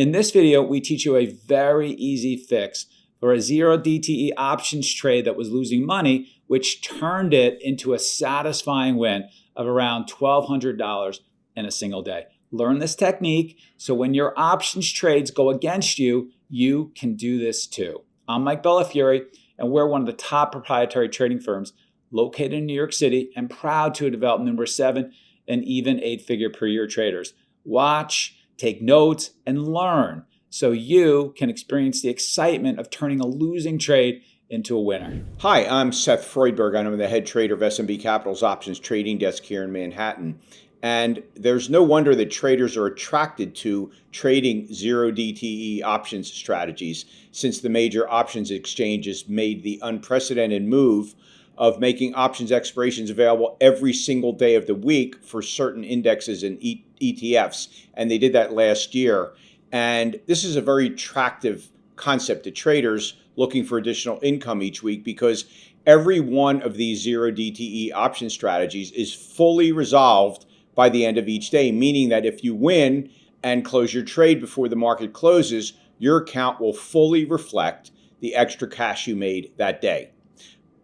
In this video, we teach you a very easy fix for a zero DTE options trade that was losing money, which turned it into a satisfying win of around $1,200 in a single day. Learn this technique so when your options trades go against you, you can do this too. I'm Mike Bellafiore, and we're one of the top proprietary trading firms located in New York City and proud to develop numerous 7 and even 8-figure per year traders. Watch, take notes, and learn so you can experience the excitement of turning a losing trade into a winner. Hi, I'm Seth Freudberg, and I'm the head trader of S&B Capital's options trading desk here in Manhattan. And there's no wonder that traders are attracted to trading zero DTE options strategies, since the major options exchanges made the unprecedented move of making options expirations available every single day of the week for certain indexes and ETFs. And they did that last year. And this is a very attractive concept to traders looking for additional income each week, because every one of these zero DTE option strategies is fully resolved by the end of each day, meaning that if you win and close your trade before the market closes, your account will fully reflect the extra cash you made that day.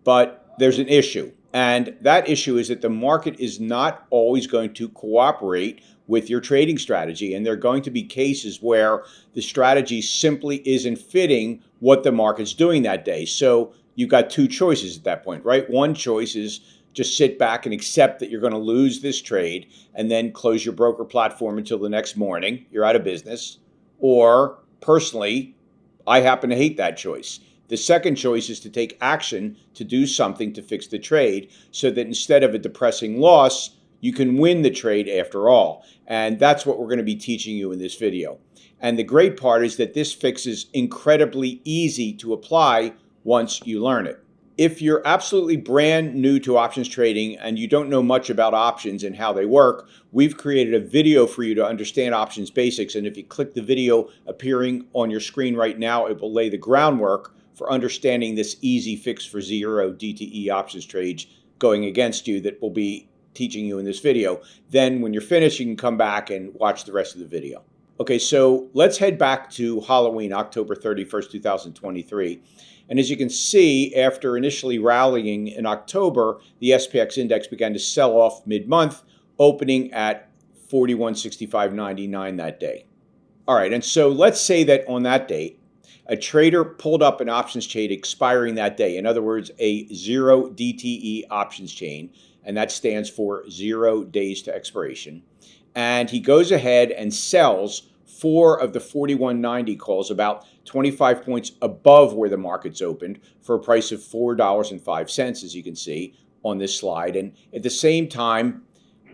But there's an issue, and that issue is that the market is not always going to cooperate with your trading strategy, and there are going to be cases where the strategy simply isn't fitting what the market's doing that day. So you've got two choices at that point, right? One choice is just sit back and accept that you're going to lose this trade and then close your broker platform until the next morning. You're out of business. Or personally, I happen to hate that choice. The second choice is to take action to do something to fix the trade so that instead of a depressing loss, you can win the trade after all. And that's what we're going to be teaching you in this video. And the great part is that this fix is incredibly easy to apply once you learn it. If you're absolutely brand new to options trading and you don't know much about options and how they work, we've created a video for you to understand options basics. And if you click the video appearing on your screen right now, it will lay the groundwork for understanding this easy fix for zero DTE options trades going against you that we'll be teaching you in this video. Then when you're finished, you can come back and watch the rest of the video. Okay, so let's head back to Halloween, October 31st, 2023. And as you can see, after initially rallying in October, the SPX index began to sell off mid-month, opening at 4165.99 that day. All right, and so let's say that on that date, a trader pulled up an options trade expiring that day. In other words, a zero DTE options chain, and that stands for 0 days to expiration. And he goes ahead and sells 4 of the 4190 calls, about 25 points above where the market's opened, for a price of $4.05, as you can see on this slide. And at the same time,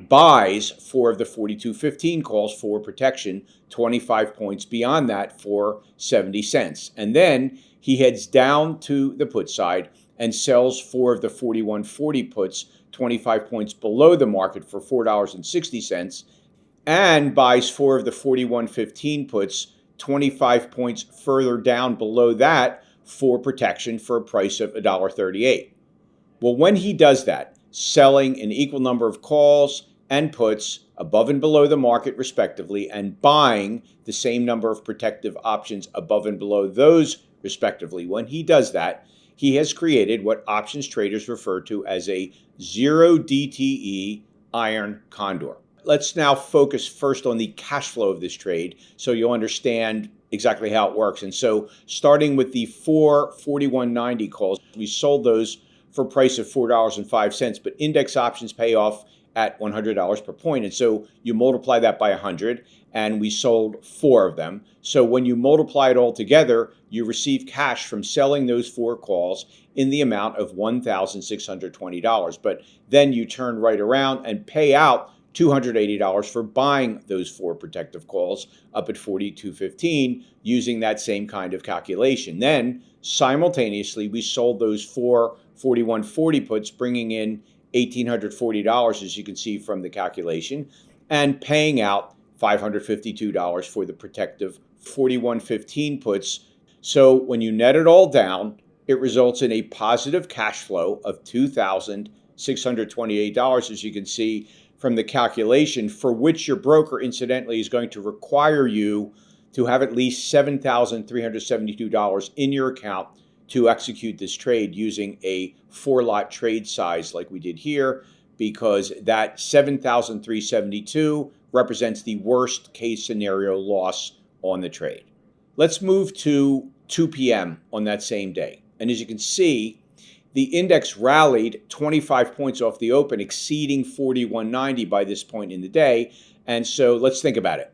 buys 4 of the 4215 calls for protection, 25 points beyond that for 70 cents. And then he heads down to the put side and sells 4 of the 4140 puts, 25 points below the market for $4.60, and buys 4 of the 4115 puts, 25 points further down below that for protection for a price of $1.38. Well, when he does that, selling an equal number of calls and puts above and below the market respectively, and buying the same number of protective options above and below those respectively, when he does that, he has created what options traders refer to as a zero DTE iron condor. Let's now focus first on the cash flow of this trade so you'll understand exactly how it works. And so starting with the 4 4190 calls, we sold those for a price of $4.05, but index options pay off at $100 per point. And so you multiply that by 100, and we sold 4 of them. So when you multiply it all together, you receive cash from selling those 4 calls in the amount of $1,620. But then you turn right around and pay out $280 for buying those 4 protective calls up at 4215 using that same kind of calculation. Then simultaneously, we sold those 4 4140 puts, bringing in $1,840, as you can see from the calculation, and paying out $552 for the protective 4115 puts. So when you net it all down, it results in a positive cash flow of $2,628, as you can see from the calculation, for which your broker, incidentally, is going to require you to have at least $7,372 in your account to execute this trade using a 4-lot trade size like we did here, because that $7,372 represents the worst case scenario loss on the trade. Let's move to 2 p.m. on that same day. And as you can see, the index rallied 25 points off the open, exceeding 4190 by this point in the day. And so let's think about it.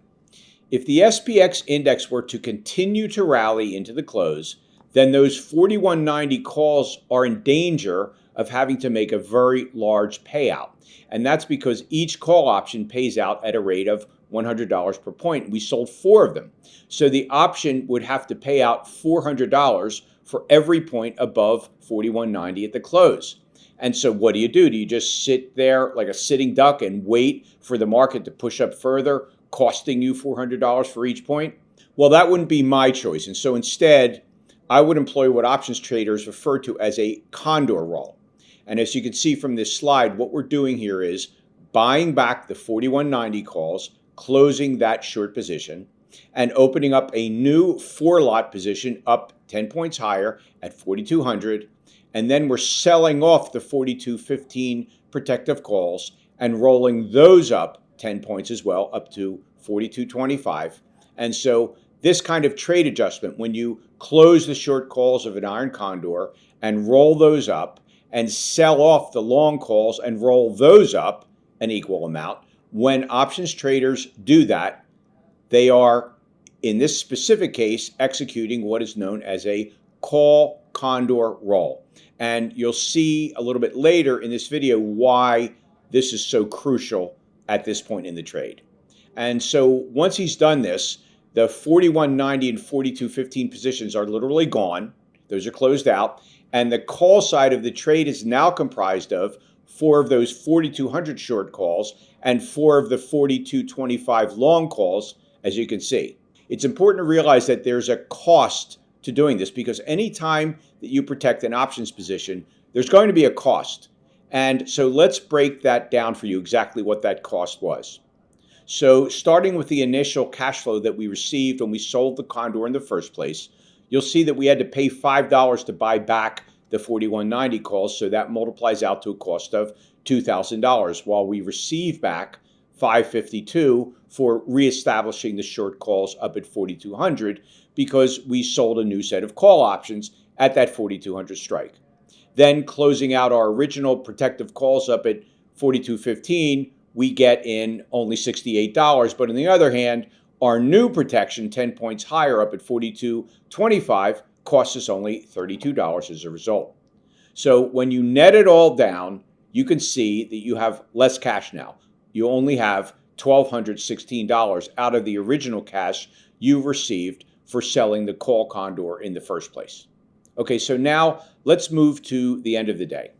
If the SPX index were to continue to rally into the close, then those 4190 calls are in danger of having to make a very large payout. And that's because each call option pays out at a rate of $100 per point. We sold 4 of them. So the option would have to pay out $400 for every point above 4190 at the close. And so what do? Do you just sit there like a sitting duck and wait for the market to push up further, costing you $400 for each point? Well, that wouldn't be my choice. And so instead, I would employ what options traders refer to as a condor roll. And as you can see from this slide, what we're doing here is buying back the 4190 calls, closing that short position, and opening up a new 4-lot position up 10 points higher at 4200. And then we're selling off the 4215 protective calls and rolling those up 10 points as well, up to 4225. And so this kind of trade adjustment, when you close the short calls of an iron condor and roll those up and sell off the long calls and roll those up an equal amount, when options traders do that, they are, in this specific case, executing what is known as a call condor roll. And you'll see a little bit later in this video why this is so crucial at this point in the trade. And so once he's done this, the 4190 and 4215 positions are literally gone. Those are closed out. And the call side of the trade is now comprised of 4 of those 4200 short calls and 4 of the 4225 long calls, as you can see. It's important to realize that there's a cost to doing this, because anytime that you protect an options position, there's going to be a cost. And so let's break that down for you, exactly what that cost was. So starting with the initial cash flow that we received when we sold the condor in the first place, you'll see that we had to pay $5 to buy back the 4190 calls, so that multiplies out to a cost of $2,000, while we receive back $552 for reestablishing the short calls up at 4200, because we sold a new set of call options at that 4200 strike. Then closing out our original protective calls up at 4215, we get in only $68. But on the other hand, our new protection, 10 points higher up at 4225, costs us only $32 as a result. So when you net it all down, you can see that you have less cash now. You only have $1,216 out of the original cash you received for selling the call condor in the first place. Okay, so now let's move to the end of the day.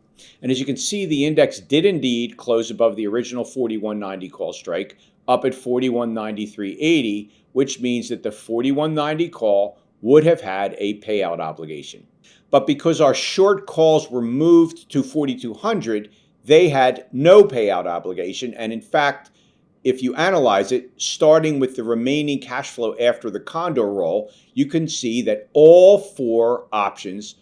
And as you can see, the index did indeed close above the original 4190 call strike, up at 4193.80, which means that the 4190 call would have had a payout obligation. But because our short calls were moved to 4200, they had no payout obligation. And in fact, if you analyze it, starting with the remaining cash flow after the condor roll, you can see that all 4 options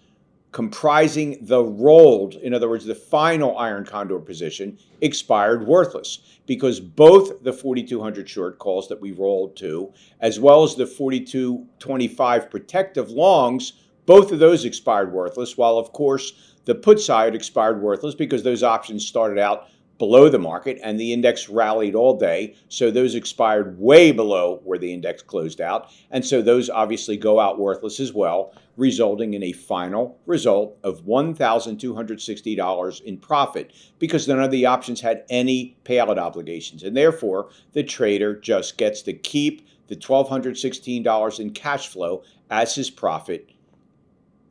comprising the rolled, in other words, the final iron condor position, expired worthless, because both the 4200 short calls that we rolled to, as well as the 4225 protective longs, both of those expired worthless, while of course the put side expired worthless because those options started out below the market and the index rallied all day. So those expired way below where the index closed out. And so those obviously go out worthless as well, resulting in a final result of $1,260 in profit, because none of the options had any payout obligations. And therefore, the trader just gets to keep the $1,216 in cash flow as his profit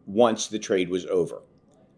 once the trade was over.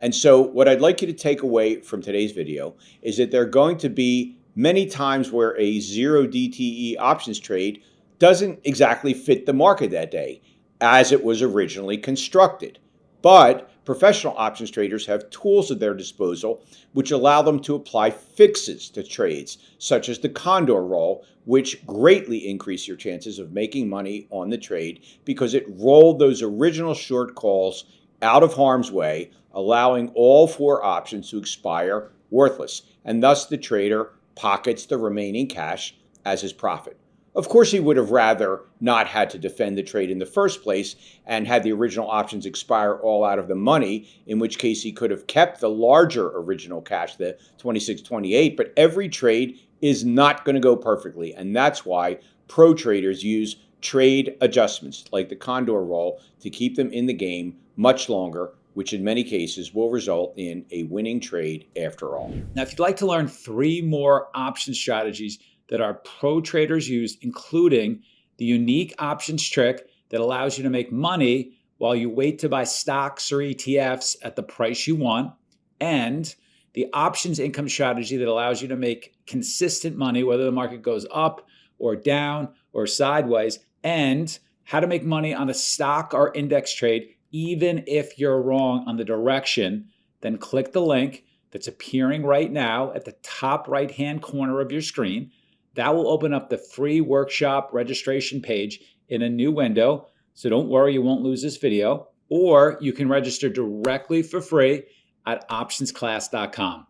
And so what I'd like you to take away from today's video is that there are going to be many times where a 0 DTE options trade doesn't exactly fit the market that day as it was originally constructed. But Professional options traders have tools at their disposal which allow them to apply fixes to trades, such as the condor roll, which greatly increase your chances of making money on the trade because it rolled those original short calls out of harm's way, allowing all 4 options to expire worthless, and thus the trader pockets the remaining cash as his profit. Of course, he would have rather not had to defend the trade in the first place and had the original options expire all out of the money, in which case he could have kept the larger original cash, the 2628, but every trade is not going to go perfectly, and that's why pro traders use trade adjustments like the condor roll to keep them in the game much longer, which in many cases will result in a winning trade after all. Now, if you'd like to learn 3 more option strategies that our pro traders use, including the unique options trick that allows you to make money while you wait to buy stocks or ETFs at the price you want, and the options income strategy that allows you to make consistent money whether the market goes up or down or sideways, and how to make money on a stock or index trade even if you're wrong on the direction, then click the link that's appearing right now at the top right-hand corner of your screen. That will open up the free workshop registration page in a new window. So don't worry, you won't lose this video. Or you can register directly for free at optionsclass.com.